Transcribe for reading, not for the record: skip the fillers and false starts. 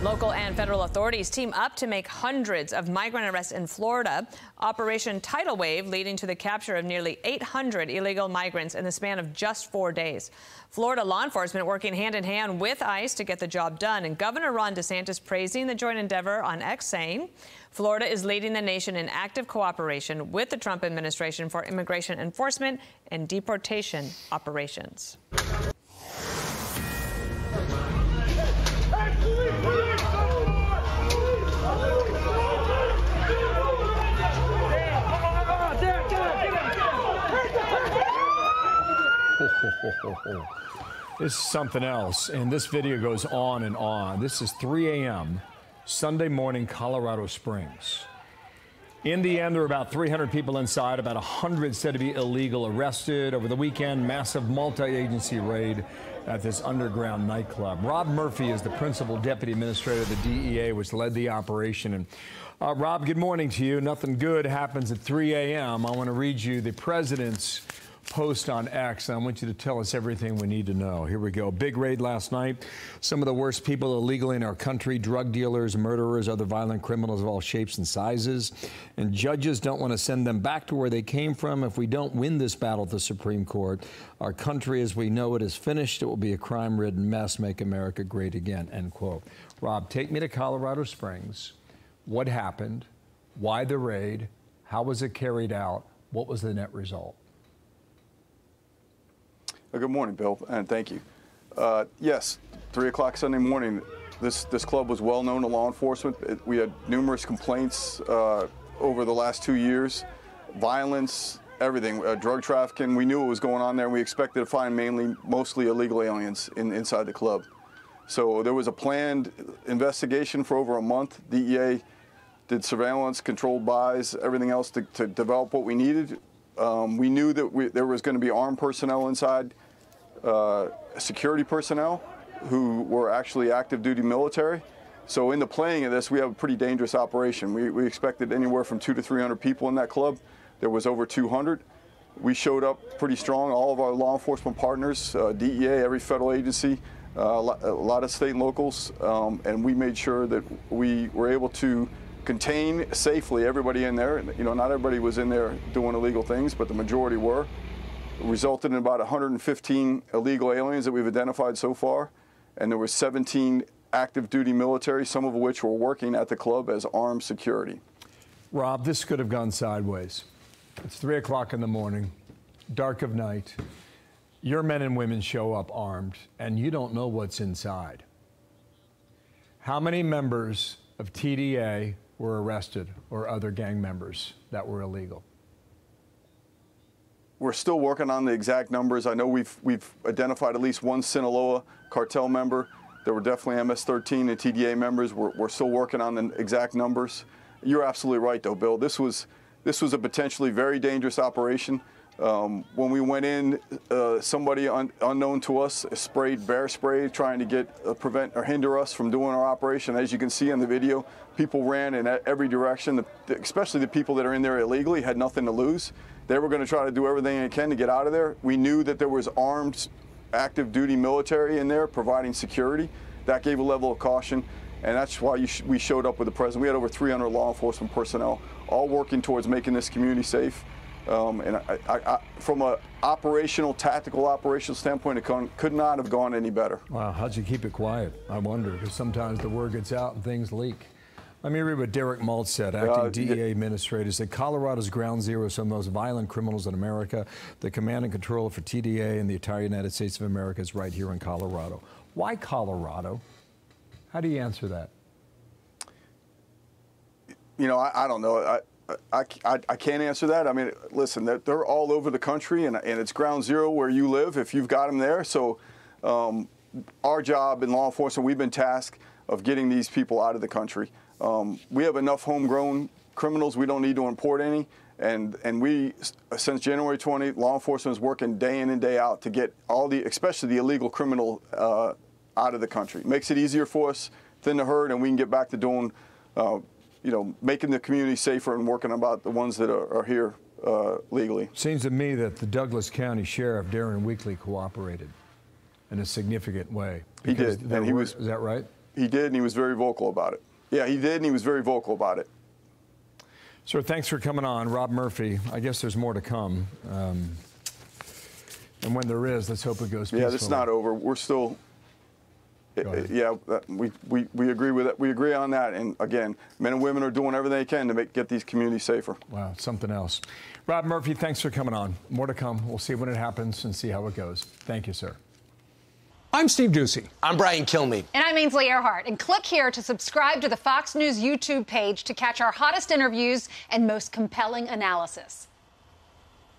Local and federal authorities team up to make hundreds of migrant arrests in Florida. Operation Tidal Wave leading to the capture of nearly 800 illegal migrants in the span of just 4 days. Florida law enforcement working hand in hand with ICE to get the job done. And Governor Ron DeSantis praising the joint endeavor on X, saying Florida is leading the nation in active cooperation with the Trump administration for immigration enforcement and deportation operations. This is something else, and this video goes on and on. This is 3 a.m. Sunday morning, Colorado Springs. In the end, there were about 300 people inside, about 100 said to be illegal, arrested. Over the weekend, massive multi-agency raid at this underground nightclub. Rob Murphy is the principal deputy administrator of the DEA, which led the operation. And Rob, good morning to you. Nothing good happens at 3 a.m. I want to read you the president's post on X. I want you to tell us everything we need to know. Here we go. Big raid last night. Some of the worst people illegally in our country, drug dealers, murderers, other violent criminals of all shapes and sizes. And judges don't want to send them back to where they came from. If we don't win this battle at the Supreme Court, our country as we know it is finished. It will be a crime-ridden mess. Make America great again, end quote. Rob, take me to Colorado Springs. What happened? Why the raid? How was it carried out? What was the net result? Good morning, Bill, and thank you. Yes, 3 o'clock Sunday morning, this club was well known to law enforcement. We had numerous complaints over the last 2 years, violence, everything, drug trafficking. We knew what was going on there, and we expected to find mostly illegal aliens inside the club. So there was a planned investigation for over a month. DEA did surveillance, controlled buys, everything else to develop what we needed. We knew that there was going to be armed personnel inside, security personnel who were actually active duty military. So in the planning of this, we have a pretty dangerous operation. We expected anywhere from 200 to 300 people in that club. There was over 200. We showed up pretty strong. All of our law enforcement partners, DEA, every federal agency, a lot of state and locals, and we made sure that we were able to contain safely everybody in there. You know, not everybody was in there doing illegal things, but the majority were. It resulted in about 115 illegal aliens that we've identified so far, and there were 17 active duty military, some of which were working at the club as armed security. Rob, this could have gone sideways. It's 3 o'clock in the morning, dark of night. Your men and women show up armed, and you don't know what's inside. How many members of TDA were arrested, or other gang members that were illegal? We're still working on the exact numbers. I know we've identified at least one Sinaloa cartel member. There were definitely MS-13 and TDA members. We're still working on the exact numbers. You're absolutely right, though, Bill. This was a potentially very dangerous operation. When we went in, somebody unknown to us sprayed bear spray, trying to prevent or hinder us from doing our operation. As you can see in the video, people ran in every direction, especially the people that are in there illegally had nothing to lose. They were going to try to do everything they can to get out of there. We knew that there was armed, active duty military in there providing security. That gave a level of caution, and that's why we showed up with the president. We had over 300 law enforcement personnel, all working towards making this community safe. And from an tactical operational standpoint, it could not have gone any better. Wow, how'd you keep it quiet? I wonder, because sometimes the word gets out and things leak. Let me read what Derek Maltz said, acting DEA administrator. He said, Colorado's ground zero is some of the most violent criminals in America. The command and control for TDA and the entire United States of America is right here in Colorado. Why Colorado? How do you answer that? You know, I don't know. I can't answer that. I mean, listen, they're all over the country, and it's ground zero where you live if you've got them there. So our job in law enforcement, we've been tasked of getting these people out of the country. We have enough homegrown criminals. We don't need to import any. And we, since January 20, law enforcement is working day in and day out to get especially the illegal criminal out of the country. Makes it easier for us, thin the herd, and we can get back to doing you know, making the community safer and working about the ones that are here legally. Seems to me that the Douglas County Sheriff, Darren Weekly, cooperated in a significant way. He did. And he was, is that right? He did, and he was very vocal about it. Yeah, he did, and he was very vocal about it. Sir, thanks for coming on. Rob Murphy, I guess there's more to come. And when there is, let's hope it goes peacefully. Yeah, it's not over. We're still... Yeah, we agree with it. We agree on that. And again, men and women are doing everything they can to get these communities safer. Wow, something else. Rob Murphy, thanks for coming on. More to come. We'll see when it happens and see how it goes. Thank you, sir. I'm Steve Ducey. I'm Brian Kilmeade. And I'm Ainsley Earhart. And click here to subscribe to the Fox News YouTube page to catch our hottest interviews and most compelling analysis.